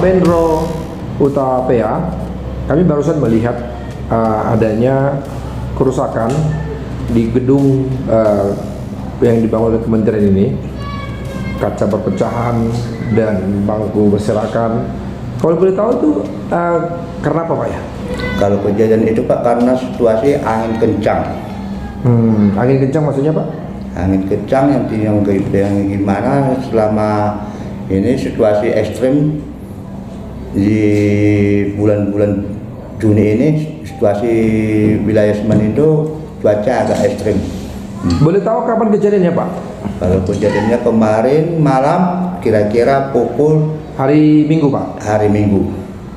Benro Uta PA, kami barusan melihat adanya kerusakan di gedung yang dibangun oleh kementerian ini. Kaca berpecahan dan bangku berserakan. Kalau boleh tahu itu karena apa Pak ya? Kalau kejadian itu Pak karena situasi angin kencang. Angin kencang maksudnya Pak? Angin kencang yang gimana selama ini situasi ekstrim di bulan-bulan Juni ini, situasi wilayah Semen itu cuaca agak ekstrim. Boleh tahu kapan kejadiannya Pak? Kalau kejadiannya kemarin malam kira-kira pukul Hari Minggu Pak? hari Minggu.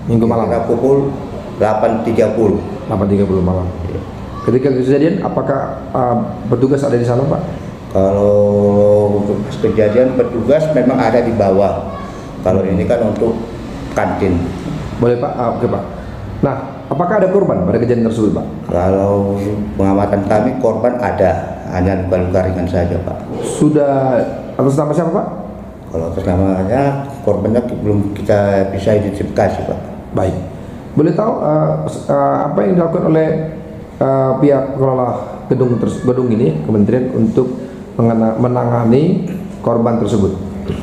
Minggu malam? Kira pukul 8.30. 8.30 malam. Ketika kejadian, apakah petugas ada di sana Pak? Kalau untuk kejadian petugas memang ada di bawah. Kalau ini kan untuk kantin. Boleh Pak? Oke Pak. Nah, apakah ada korban pada kejadian tersebut Pak? Kalau pengamatan kami korban ada, hanya luka-luka ringan saja Pak. Sudah atas nama siapa Pak? Kalau atas namanya korbannya belum kita bisa identifikasi Pak. Baik. Boleh tahu apa yang dilakukan oleh pihak pengelola gedung ini, kementerian, untuk menangani korban tersebut?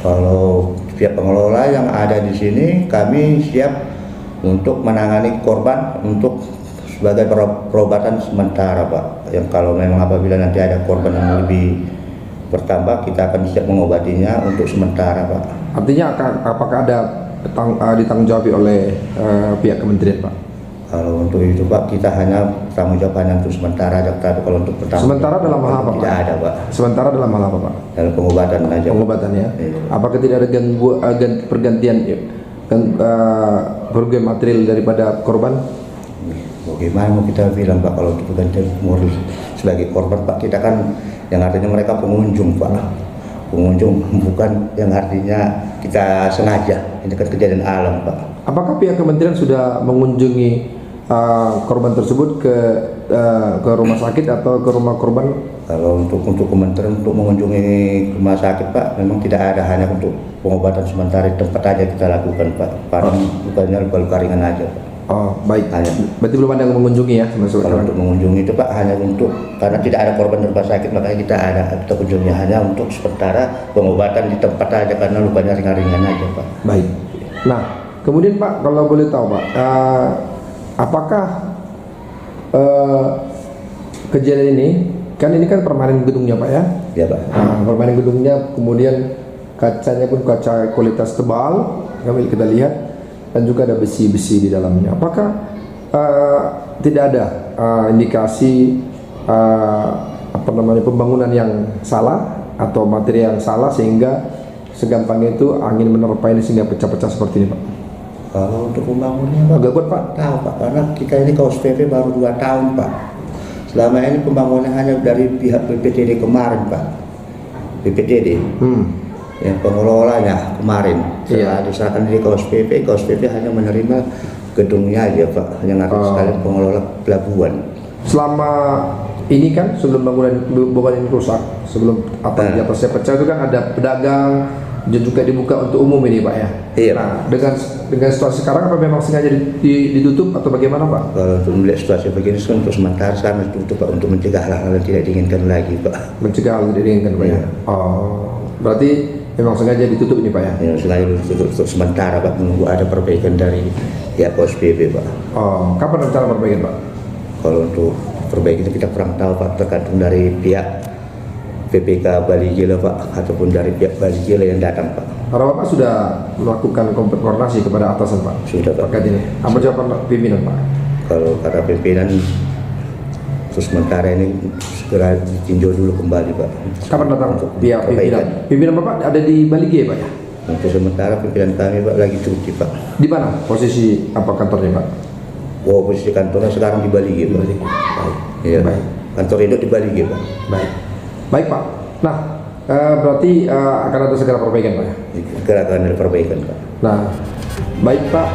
Kalau pihak pengelola yang ada di sini, kami siap untuk menangani korban untuk sebagai perobatan sementara Pak. Yang kalau memang apabila nanti ada korban yang lebih bertambah, kita akan siap mengobatinya untuk sementara Pak. Artinya apakah ada ditanggung jawab oleh pihak kementerian Pak? Kalau untuk itu Pak, kita hanya tanggung jawab hanya untuk sementara aja. Tapi kalau untuk Sementara dalam hal apa Pak? Tidak ada Pak. Sementara dalam hal apa Pak? Dalam pengobatan aja. Pengobatan ya. Iya. Apakah tidak ada pergantian kerugian material daripada korban? Bagaimana mau kita bilang Pak kalau itu ganti moral sebagai korban Pak, kita kan yang artinya mereka pengunjung Pak, pengunjung bukan yang artinya kita sengaja, ini kan kejadian alam Pak. Apakah pihak kementerian sudah mengunjungi korban tersebut ke rumah sakit atau ke rumah korban? Kalau untuk kementerian untuk mengunjungi rumah sakit Pak, memang tidak ada, hanya untuk pengobatan sementara di tempat aja kita lakukan Pak. Karena lukanya luka-luka ringan aja Pak. Oh baik, Hanya. berarti belum ada yang mengunjungi ya? Kalau untuk mengunjungi itu Pak hanya untuk karena tidak ada korban di rumah sakit, makanya kita kunjungi hanya untuk sementara pengobatan di tempat aja karena lukanya ringan-ringan aja Pak. Baik. Nah kemudian Pak, kalau boleh tahu Pak, apakah kejadian ini kan permanen gedungnya Pak ya? Ya Pak. Permanen gedungnya, kemudian kacanya pun kaca kualitas tebal, kita lihat, dan juga ada besi-besi di dalamnya. Apakah tidak ada indikasi pembangunan yang salah atau materi yang salah sehingga segampang itu angin menerpa ini sehingga pecah-pecah seperti ini Pak? Kalau untuk pembangunannya Pak, Agak kuat Pak? tahu Pak, karena kita ini kaos PP baru 2 tahun Pak. Selama ini pembangunan hanya dari pihak BPTD kemarin Pak. BPTD yang pengelolanya kemarin. Setelah diserahkan dari kaos PP hanya menerima gedungnya aja Pak, yang ada sekalian pengelola pelabuhan. Selama Ini kan sebelum bangunan ini rusak, sebelum di atasnya pecah itu kan ada pedagang dan juga dibuka untuk umum ini Pak ya. Iya. Nah, dengan situasi sekarang apa memang sengaja ditutup atau bagaimana Pak? Kalau untuk melihat situasi begini kan untuk sementara sekarang ditutup Pak, untuk mencegah hal-hal yang tidak diinginkan lagi Pak. Mencegah hal yang tidak diinginkan Pak ya. Berarti memang sengaja ditutup ini Pak ya? Ya, sengaja ditutup untuk sementara Pak, menunggu ada perbaikan dari pihak POSPB Pak. Kapan rencana perbaikan Pak? Kalau untuk perbaikan itu kita kurang tahu Pak, tergantung dari pihak PPK Bali Gila Pak, ataupun dari pihak Bali Gila yang datang Pak. Para Bapak sudah melakukan koordinasi kepada atasan Pak? Sudah Pak. Terkait ini. Apa jawaban pimpinan Pak? Kalau kata pimpinan terus sementara ini segera ditinjau dulu kembali Pak. Kapan datang pihak pimpinan? Pimpinan Bapak ada di Bali G Pak ya? Untuk sementara pimpinan kami Pak lagi cuti Pak. Di mana posisi kantornya Pak? Posisi kantornya sekarang di Bali G Pak. Iya. Baik. Kantor induk di Bali G Pak. Baik Pak. Nah, berarti akan ada segera perbaikan Pak ya? Segera akan ada perbaikan Pak. Nah, baik Pak.